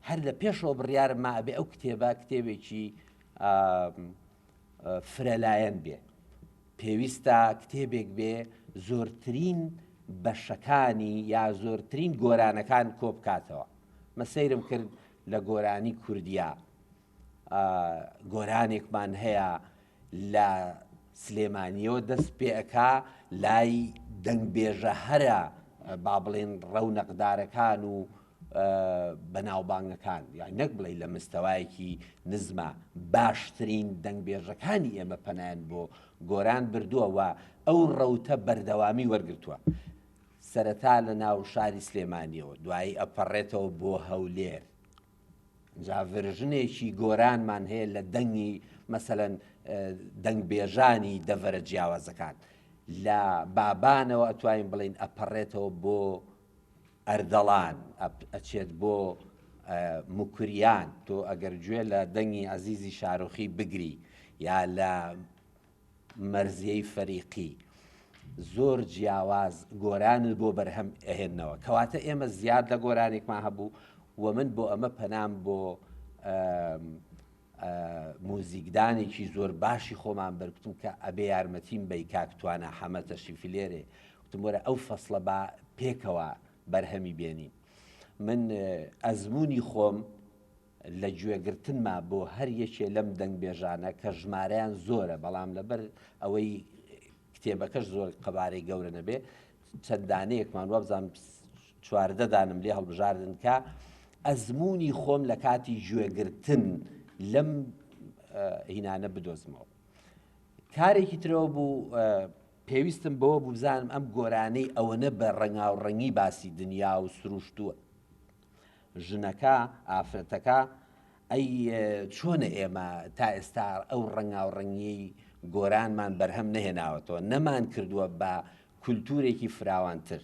هەر لە پێشەوە بڕیارم ما ئەبێ ئەو کتێبە کتێبێکی فرەلایەن بێ، پێویستە کتێبێک بێ زۆرترین بەشەکانی یا زۆرترین گۆرانەکان کۆ بکاتەوە. مەسەیرم کرد لە گۆرانی کوردیا، گۆرانێکمان هەیە لە سلێمانیەوە دەست پێەکا لای دەنگبێژە هەرە با بڵێن ڕەونەقدارەکان و بەناوبانگەکان، یان نەک بڵێ لە مستەوایەکی نزمە باشترین دەنگبێژەکانی ئێمە پەنایان بۆ گۆران بردووە و ئەو ڕەوتە بەردەوامی وەرگرتووە. سەرەتا لە ناو شاری سلێمانیەوە، دوایی ئەپەڕێتەوە بۆ هەولێر، جا ڤرژنێکی گۆرانمان هەیە لە دەنگی مەسەلەن دەنگبێژانی دەڤەرە جیاوازەکان، لە بابانەوە ئەتوانین بڵین ئەپەڕێتەوە بۆ ئەردەڵان، ئەچێت بۆ مکوریان. تۆ ئەگەر گوێ لە دەنگی عەزیزی شارۆخی بگری یا لە مەرزیەی فەریقی، زۆر جیاواز گۆرانت بۆ بەرهەم ئەهێننەوە. کەواتە ئێمە زیاد لە گۆرانێکمان هەبوو و من بۆ ئەمە پەنام بۆ موزیکدانێکی زۆر باشی خۆمان بەرگتم کە ئەبێ یارمەتیم بەی کاکتوانە حەمە تەشریفی لێرێ، وتم وەرە ئەو فەسڵە با پێکەوە بەرهەمی بێنین. من ئەزمموی خۆم لە گوێگرتنما بۆ هەر یەکێ لەم دەنگبێژانە کە ژمارەیان زۆرە، بەڵام لەبەر ئەوەی کتێبەکەش زۆر قەبارەی گەورە نەبێ، چەندانەیەکمان وابزانم 14 دانم لێ هەڵبژاردن کە ئەزمموی خۆم لە کاتی گوێگرتن لەم هینانە بدۆزمەوە. کارێکی ترەوە بوو پێویستم بەوە بوو بزانم ئەم گۆرانەی ئەوەنە بە ڕەنگاوڕەنگی باسی دنیا و سروشتووە، ژنەکە ئافرەتەکە ئەی چۆنە ئێمە تا ئێستا ئەو ڕەنگاوڕەنگی گۆرانمان بەرهەم نەهێناوەتەوە، نەمان کردووە بە کولتورێکی فراوانتر.